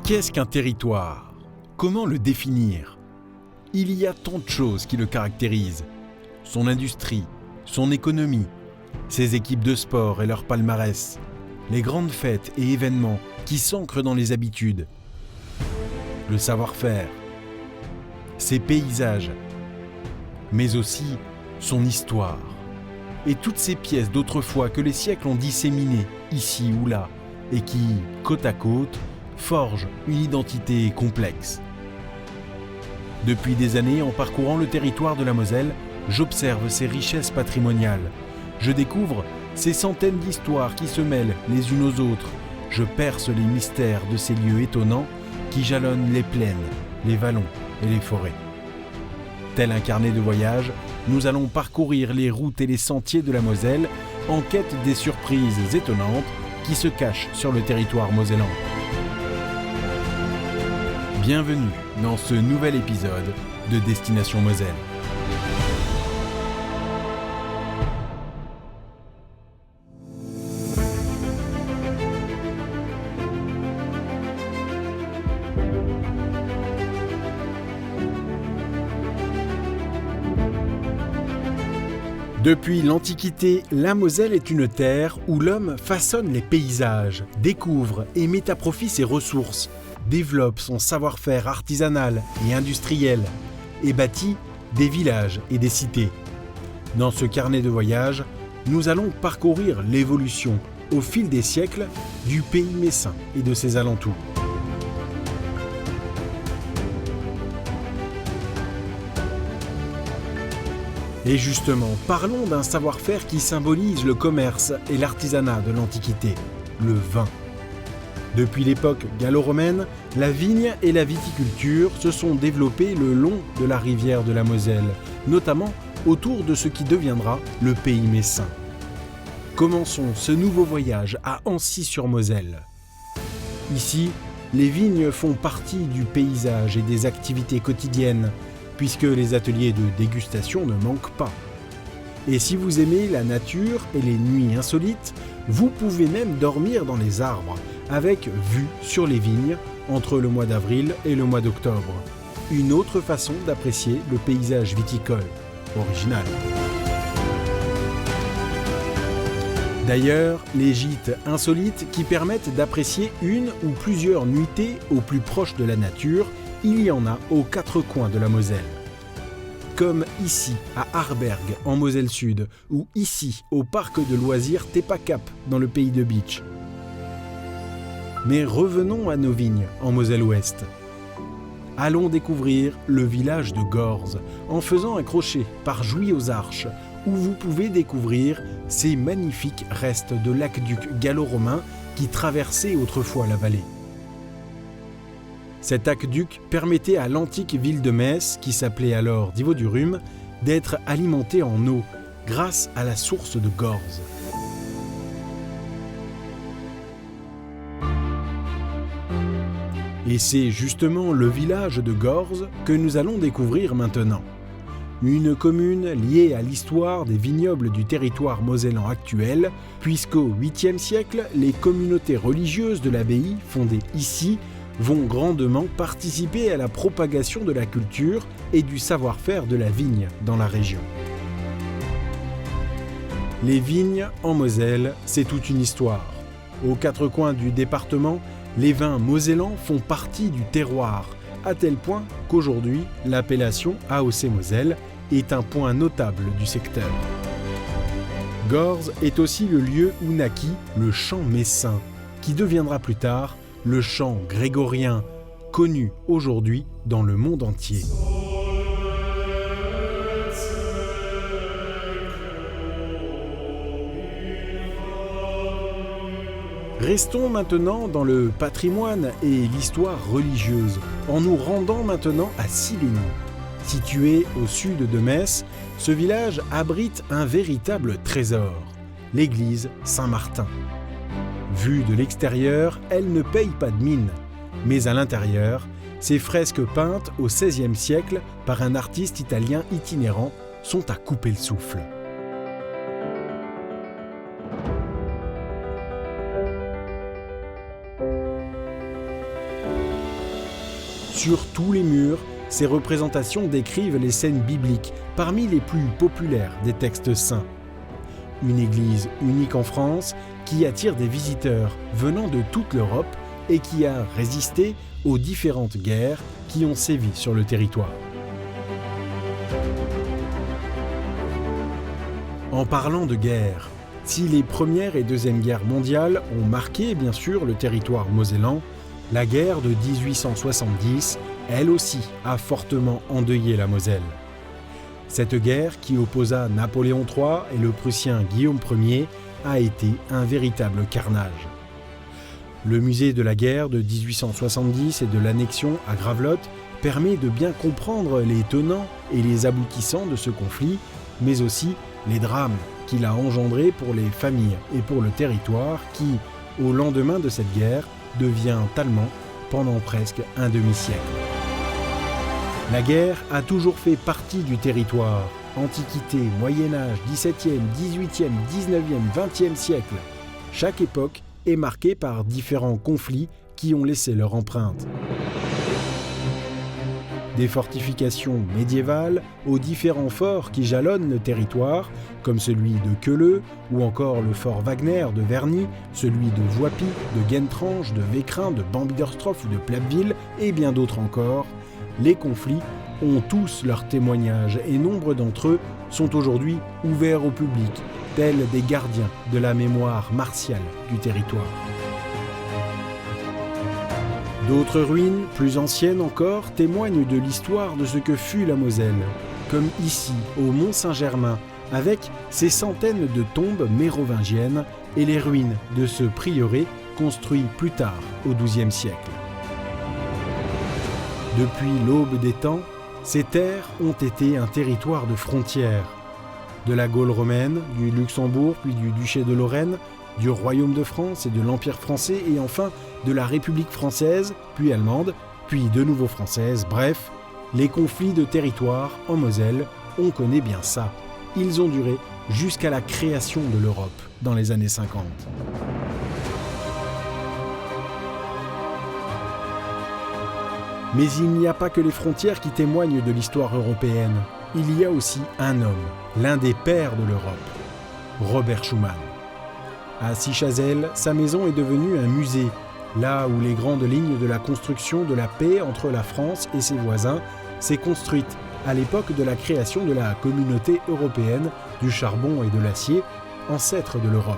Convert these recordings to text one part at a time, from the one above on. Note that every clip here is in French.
Qu'est-ce qu'un territoire ? Comment le définir ? Il y a tant de choses qui le caractérisent. Son industrie, son économie, ses équipes de sport et leur palmarès, les grandes fêtes et événements qui s'ancrent dans les habitudes, le savoir-faire, ses paysages, mais aussi son histoire et toutes ces pièces d'autrefois que les siècles ont disséminées ici ou là et qui, côte à côte, forgent une identité complexe. Depuis des années, en parcourant le territoire de la Moselle, j'observe ces richesses patrimoniales. Je découvre ces centaines d'histoires qui se mêlent les unes aux autres. Je perce les mystères de ces lieux étonnants qui jalonnent les plaines, les vallons et les forêts. Tel un carnet de voyage, nous allons parcourir les routes et les sentiers de la Moselle en quête des surprises étonnantes qui se cachent sur le territoire mosellan. Bienvenue dans ce nouvel épisode de Destination Moselle. Depuis l'Antiquité, la Moselle est une terre où l'homme façonne les paysages, découvre et met à profit ses ressources, développe son savoir-faire artisanal et industriel et bâtit des villages et des cités. Dans ce carnet de voyage, nous allons parcourir l'évolution au fil des siècles du pays messin et de ses alentours. Et justement, parlons d'un savoir-faire qui symbolise le commerce et l'artisanat de l'Antiquité, le vin. Depuis l'époque gallo-romaine, la vigne et la viticulture se sont développées le long de la rivière de la Moselle, notamment autour de ce qui deviendra le pays messin. Commençons ce nouveau voyage à Ancy-sur-Moselle. Ici, les vignes font partie du paysage et des activités quotidiennes, puisque les ateliers de dégustation ne manquent pas. Et si vous aimez la nature et les nuits insolites, vous pouvez même dormir dans les arbres, avec vue sur les vignes entre le mois d'avril et le mois d'octobre. Une autre façon d'apprécier le paysage viticole, original. D'ailleurs, les gîtes insolites qui permettent d'apprécier une ou plusieurs nuitées au plus proche de la nature, il y en a aux quatre coins de la Moselle. Comme ici, à Arbergue, en Moselle Sud, ou ici, au parc de loisirs Tepa-Cap, dans le pays de Bitche. Mais revenons à nos vignes, en Moselle Ouest. Allons découvrir le village de Gorze, en faisant un crochet par Jouy aux Arches, où vous pouvez découvrir ces magnifiques restes de l'aqueduc gallo-romain qui traversaient autrefois la vallée. Cet aqueduc permettait à l'antique ville de Metz, qui s'appelait alors Divodurum, d'être alimentée en eau grâce à la source de Gorze. Et c'est justement le village de Gorze que nous allons découvrir maintenant. Une commune liée à l'histoire des vignobles du territoire mosellan actuel, puisqu'au 8e siècle, les communautés religieuses de l'abbaye, fondées ici, vont grandement participer à la propagation de la culture et du savoir-faire de la vigne dans la région. Les vignes en Moselle, c'est toute une histoire. Aux quatre coins du département, les vins mosellans font partie du terroir, à tel point qu'aujourd'hui, l'appellation AOC Moselle est un point notable du secteur. Gorze est aussi le lieu où naquit le chant messin, qui deviendra plus tard le chant grégorien, connu aujourd'hui dans le monde entier. Restons maintenant dans le patrimoine et l'histoire religieuse, en nous rendant maintenant à Silligny. Situé au sud de Metz, ce village abrite un véritable trésor, l'église Saint-Martin. Vue de l'extérieur, elle ne paye pas de mine, mais à l'intérieur, ces fresques peintes au XVIe siècle par un artiste italien itinérant sont à couper le souffle. Sur tous les murs, ces représentations décrivent les scènes bibliques, parmi les plus populaires des textes saints. Une église unique en France qui attire des visiteurs venant de toute l'Europe et qui a résisté aux différentes guerres qui ont sévi sur le territoire. En parlant de guerre, si les Première et Deuxième Guerres mondiales ont marqué bien sûr le territoire mosellan, la guerre de 1870, elle aussi, a fortement endeuillé la Moselle. Cette guerre, qui opposa Napoléon III et le Prussien Guillaume Ier, a été un véritable carnage. Le musée de la guerre de 1870 et de l'annexion à Gravelotte permet de bien comprendre les tenants et les aboutissants de ce conflit, mais aussi les drames qu'il a engendrés pour les familles et pour le territoire qui, au lendemain de cette guerre, devient allemand pendant presque un demi-siècle. La guerre a toujours fait partie du territoire. Antiquité, Moyen-Âge, XVIIe, XVIIIe, XIXe, XXe siècle. Chaque époque est marquée par différents conflits qui ont laissé leur empreinte. Des fortifications médiévales aux différents forts qui jalonnent le territoire, comme celui de Queuleu ou encore le fort Wagner de Verny, celui de Voipy, de Guentrange, de Vécrin, de Bambiderstroff ou de Plappeville et bien d'autres encore, les conflits ont tous leurs témoignages et nombre d'entre eux sont aujourd'hui ouverts au public, tels des gardiens de la mémoire martiale du territoire. D'autres ruines, plus anciennes encore, témoignent de l'histoire de ce que fut la Moselle, comme ici, au Mont-Saint-Germain, avec ses centaines de tombes mérovingiennes et les ruines de ce prieuré construit plus tard, au XIIe siècle. Depuis l'aube des temps, ces terres ont été un territoire de frontières. De la Gaule romaine, du Luxembourg, puis du duché de Lorraine, du Royaume de France et de l'Empire français, et enfin de la République française, puis allemande, puis de nouveau française. Bref, les conflits de territoire en Moselle, on connaît bien ça. Ils ont duré jusqu'à la création de l'Europe, dans les années 50. Mais il n'y a pas que les frontières qui témoignent de l'histoire européenne. Il y a aussi un homme, l'un des pères de l'Europe, Robert Schuman. À Sichazel, sa maison est devenue un musée, là où les grandes lignes de la construction de la paix entre la France et ses voisins s'est construite à l'époque de la création de la communauté européenne du charbon et de l'acier, ancêtre de l'Europe.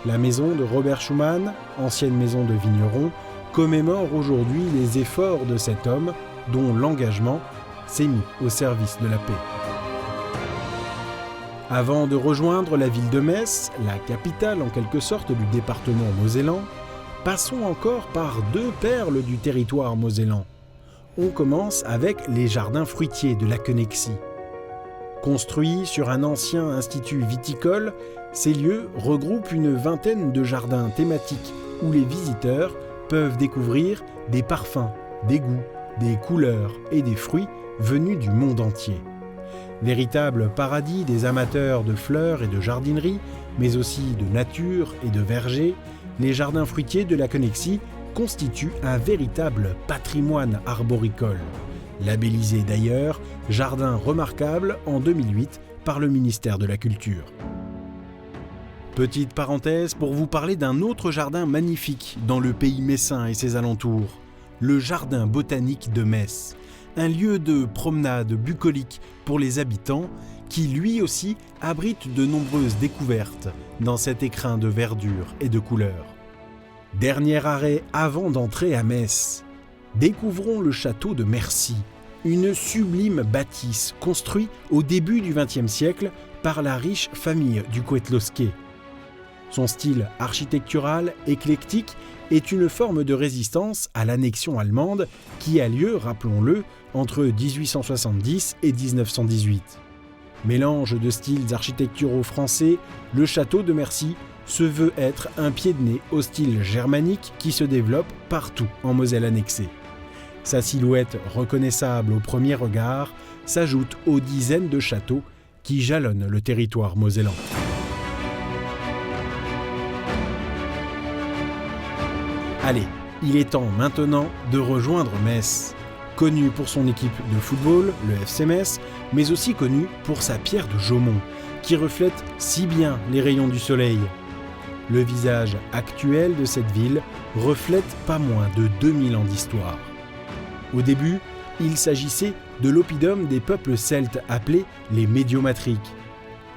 La maison de Robert Schuman, ancienne maison de vigneron, commémore aujourd'hui les efforts de cet homme dont l'engagement s'est mis au service de la paix. Avant de rejoindre la ville de Metz, la capitale en quelque sorte du département mosellan, passons encore par deux perles du territoire mosellan. On commence avec les jardins fruitiers de la Connexie. Construits sur un ancien institut viticole, ces lieux regroupent une vingtaine de jardins thématiques où les visiteurs peuvent découvrir des parfums, des goûts, des couleurs et des fruits venus du monde entier. Véritable paradis des amateurs de fleurs et de jardinerie, mais aussi de nature et de vergers, les jardins fruitiers de la Connexie constituent un véritable patrimoine arboricole. Labellisé d'ailleurs jardin remarquable en 2008 par le ministère de la Culture. Petite parenthèse pour vous parler d'un autre jardin magnifique dans le pays messin et ses alentours, le jardin botanique de Metz, un lieu de promenade bucolique pour les habitants qui lui aussi abrite de nombreuses découvertes dans cet écrin de verdure et de couleurs. Dernier arrêt avant d'entrer à Metz, découvrons le château de Mercy, une sublime bâtisse construite au début du XXe siècle par la riche famille du Coëtlosquet. Son style architectural éclectique est une forme de résistance à l'annexion allemande qui a lieu, rappelons-le, entre 1870 et 1918. Mélange de styles architecturaux français, le château de Mercy se veut être un pied de nez au style germanique qui se développe partout en Moselle annexée. Sa silhouette reconnaissable au premier regard s'ajoute aux dizaines de châteaux qui jalonnent le territoire mosellan. Allez, Il est temps maintenant de rejoindre Metz. Connu pour son équipe de football, le FC Metz, mais aussi connu pour sa pierre de Jaumont, qui reflète si bien les rayons du soleil. Le visage actuel de cette ville reflète pas moins de 2000 ans d'histoire. Au début, il s'agissait de l'oppidum des peuples celtes appelés les Médiomatriques.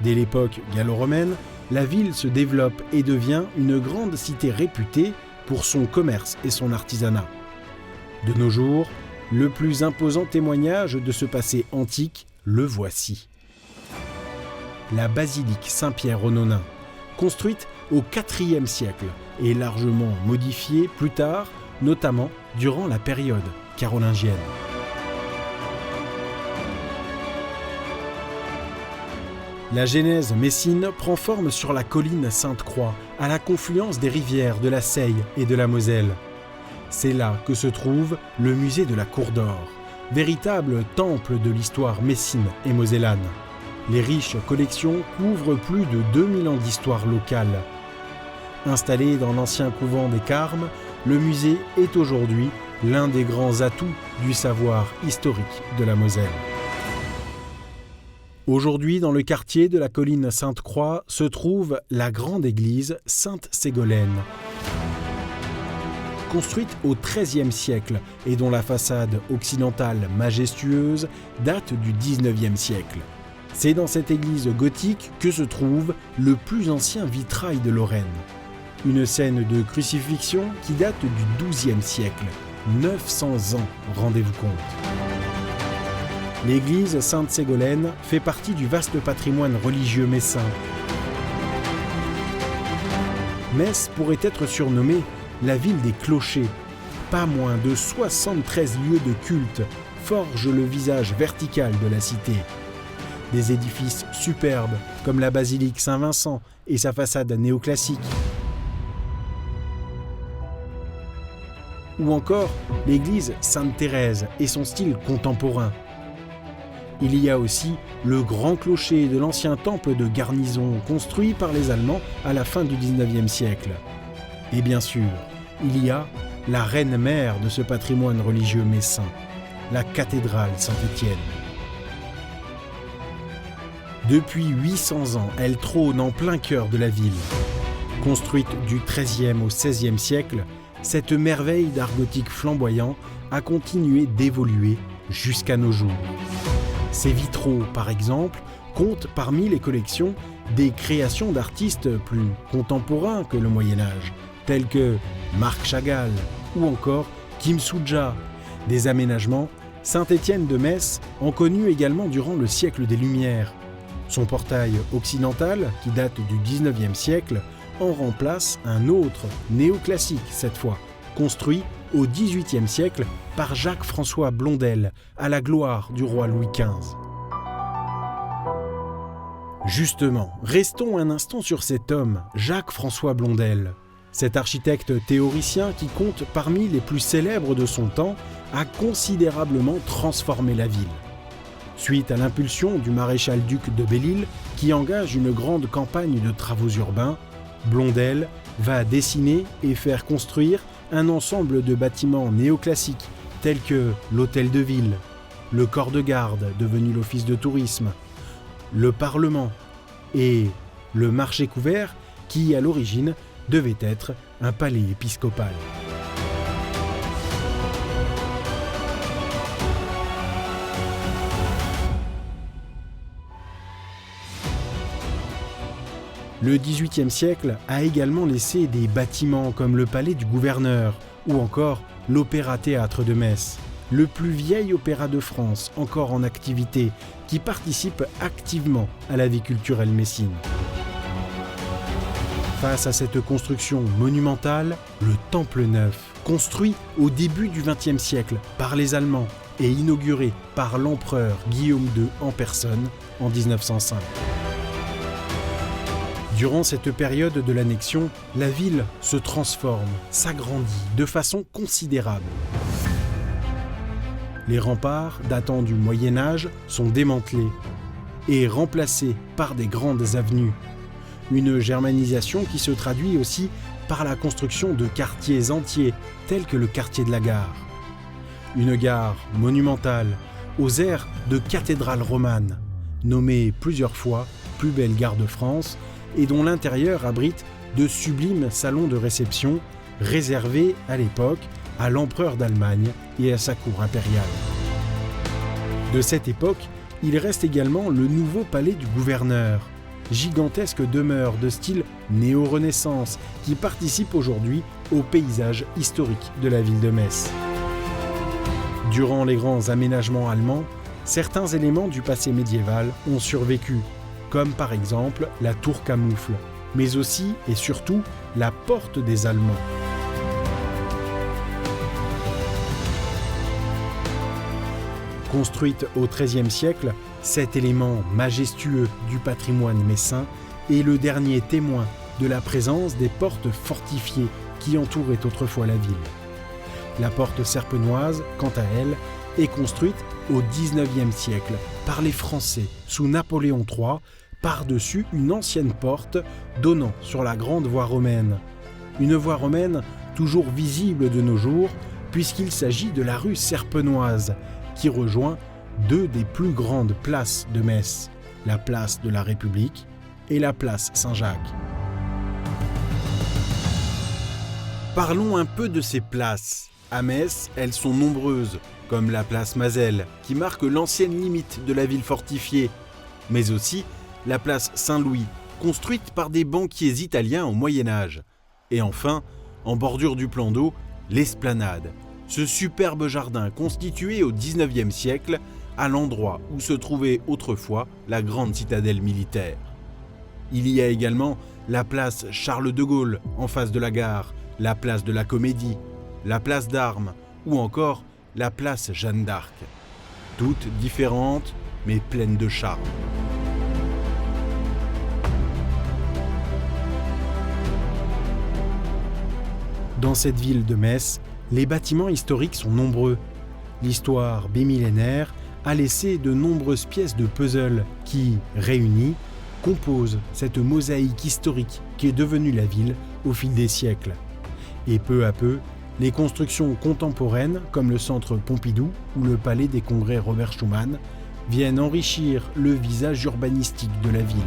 Dès l'époque gallo-romaine, la ville se développe et devient une grande cité réputée pour son commerce et son artisanat. De nos jours, le plus imposant témoignage de ce passé antique, le voici. La basilique Saint-Pierre-aux-Nonains, construite au IVe siècle et largement modifiée plus tard, notamment durant la période carolingienne. La genèse messine prend forme sur la colline Sainte-Croix, à la confluence des rivières de la Seille et de la Moselle. C'est là que se trouve le musée de la Cour d'Or, véritable temple de l'histoire messine et mosellane. Les riches collections couvrent plus de 2000 ans d'histoire locale. Installé dans l'ancien couvent des Carmes, le musée est aujourd'hui l'un des grands atouts du savoir historique de la Moselle. Aujourd'hui, dans le quartier de la colline Sainte-Croix, se trouve la grande église Sainte-Ségolène. Construite au XIIIe siècle et dont la façade occidentale majestueuse date du XIXe siècle. C'est dans cette église gothique que se trouve le plus ancien vitrail de Lorraine. Une scène de crucifixion qui date du XIIe siècle. 900 ans, rendez-vous compte. L'église Sainte-Ségolène fait partie du vaste patrimoine religieux messin. Metz pourrait être surnommée la ville des clochers. Pas moins de 73 lieux de culte forgent le visage vertical de la cité. Des édifices superbes comme la basilique Saint-Vincent et sa façade néoclassique. Ou encore l'église Sainte-Thérèse et son style contemporain. Il y a aussi le grand clocher de l'ancien temple de garnison construit par les Allemands à la fin du XIXe siècle. Et bien sûr, il y a la reine-mère de ce patrimoine religieux messin, la cathédrale Saint-Étienne. Depuis 800 ans, elle trône en plein cœur de la ville. Construite du XIIIe au XVIe siècle, cette merveille d'art gothique flamboyant a continué d'évoluer jusqu'à nos jours. Ces vitraux, par exemple, comptent parmi les collections des créations d'artistes plus contemporains que le Moyen-Âge, tels que Marc Chagall ou encore Kim Soo-ja. Des aménagements, Saint-Étienne de Metz en connut également durant le siècle des Lumières. Son portail occidental, qui date du XIXe siècle, en remplace un autre, néoclassique cette fois, construit au XVIIIe siècle par Jacques-François Blondel, à la gloire du roi Louis XV. Justement, restons un instant sur cet homme, Jacques-François Blondel. Cet architecte théoricien qui compte parmi les plus célèbres de son temps a considérablement transformé la ville. Suite à l'impulsion du maréchal-duc de Belle-Île, qui engage une grande campagne de travaux urbains, Blondel va dessiner et faire construire un ensemble de bâtiments néoclassiques tels que l'hôtel de ville, le corps de garde devenu l'office de tourisme, le Parlement et le marché couvert qui, à l'origine, devait être un palais épiscopal. Le XVIIIe siècle a également laissé des bâtiments comme le palais du gouverneur ou encore l'Opéra-Théâtre de Metz, le plus vieil opéra de France encore en activité qui participe activement à la vie culturelle messine. Face à cette construction monumentale, le Temple Neuf, construit au début du XXe siècle par les Allemands et inauguré par l'empereur Guillaume II en personne en 1905. Durant cette période de l'annexion, la ville se transforme, s'agrandit de façon considérable. Les remparts datant du Moyen Âge sont démantelés et remplacés par des grandes avenues. Une germanisation qui se traduit aussi par la construction de quartiers entiers, tels que le quartier de la Gare. Une gare monumentale, aux airs de cathédrale romane, nommée plusieurs fois plus belle gare de France et dont l'intérieur abrite de sublimes salons de réception réservés à l'époque à l'empereur d'Allemagne et à sa cour impériale. De cette époque, il reste également le nouveau palais du gouverneur, gigantesque demeure de style néo-renaissance qui participe aujourd'hui au paysage historique de la ville de Metz. Durant les grands aménagements allemands, certains éléments du passé médiéval ont survécu, comme par exemple la tour Camoufle, mais aussi et surtout la porte des Allemands. Construite au XIIIe siècle, cet élément majestueux du patrimoine messin est le dernier témoin de la présence des portes fortifiées qui entouraient autrefois la ville. La porte serpenoise, quant à elle, est construite au XIXe siècle par les Français sous Napoléon III par-dessus une ancienne porte donnant sur la grande voie romaine. Une voie romaine toujours visible de nos jours puisqu'il s'agit de la rue Serpenoise qui rejoint deux des plus grandes places de Metz, la place de la République et la place Saint-Jacques. Parlons un peu de ces places. À Metz, elles sont nombreuses, comme la place Mazel, qui marque l'ancienne limite de la ville fortifiée, mais aussi la place Saint-Louis, construite par des banquiers italiens au Moyen-Âge. Et enfin, en bordure du plan d'eau, l'Esplanade, ce superbe jardin constitué au XIXe siècle à l'endroit où se trouvait autrefois la grande citadelle militaire. Il y a également la place Charles de Gaulle en face de la gare, la place de la Comédie, la place d'Armes ou encore la place Jeanne d'Arc. Toutes différentes mais pleines de charme. Dans cette ville de Metz, les bâtiments historiques sont nombreux. L'histoire bimillénaire a laissé de nombreuses pièces de puzzle qui, réunies, composent cette mosaïque historique qui est devenue la ville au fil des siècles. Et peu à peu, les constructions contemporaines, comme le centre Pompidou ou le palais des congrès Robert Schuman, viennent enrichir le visage urbanistique de la ville.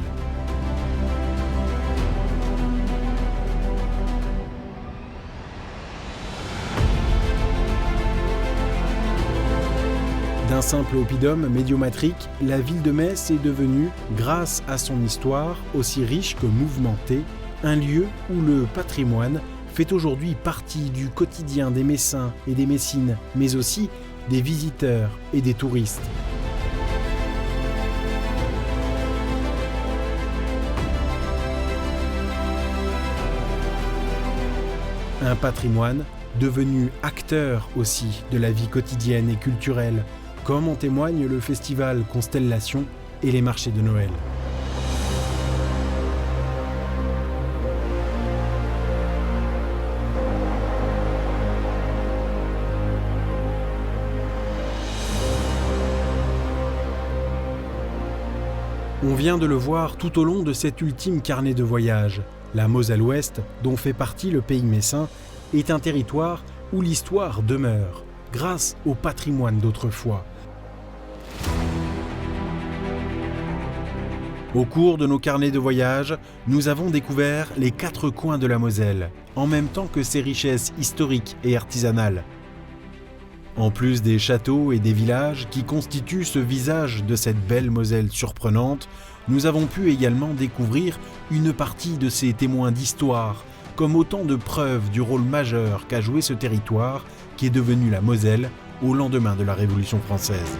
D'un simple oppidum médiomatrique, la ville de Metz est devenue, grâce à son histoire aussi riche que mouvementée, un lieu où le patrimoine fait aujourd'hui partie du quotidien des Messins et des Messines, mais aussi des visiteurs et des touristes. Un patrimoine devenu acteur aussi de la vie quotidienne et culturelle, comme en témoigne le festival Constellation et les marchés de Noël. On vient de le voir tout au long de cet ultime carnet de voyage. La Moselle-Ouest, dont fait partie le pays messin, est un territoire où l'histoire demeure, grâce au patrimoine d'autrefois. Au cours de nos carnets de voyage, nous avons découvert les 4 coins de la Moselle, en même temps que ses richesses historiques et artisanales. En plus des châteaux et des villages qui constituent ce visage de cette belle Moselle surprenante, nous avons pu également découvrir une partie de ces témoins d'histoire, comme autant de preuves du rôle majeur qu'a joué ce territoire qui est devenu la Moselle au lendemain de la Révolution française.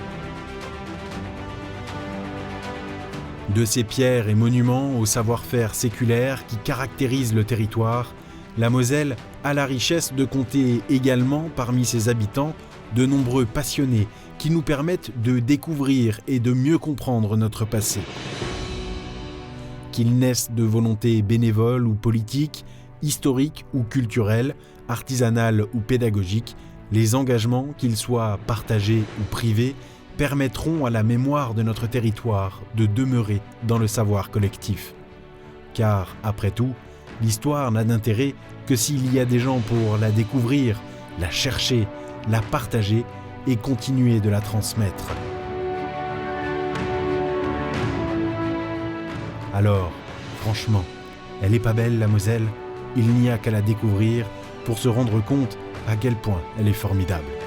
De ces pierres et monuments au savoir-faire séculaire qui caractérisent le territoire, la Moselle a la richesse de compter également parmi ses habitants de nombreux passionnés qui nous permettent de découvrir et de mieux comprendre notre passé. Qu'ils naissent de volontés bénévoles ou politiques, historiques ou culturelles, artisanales ou pédagogiques, les engagements, qu'ils soient partagés ou privés, permettront à la mémoire de notre territoire de demeurer dans le savoir collectif. Car, après tout, l'histoire n'a d'intérêt que s'il y a des gens pour la découvrir, la chercher, la partager et continuer de la transmettre. Alors, franchement, elle est pas belle la Moselle ? Il n'y a qu'à la découvrir pour se rendre compte à quel point elle est formidable.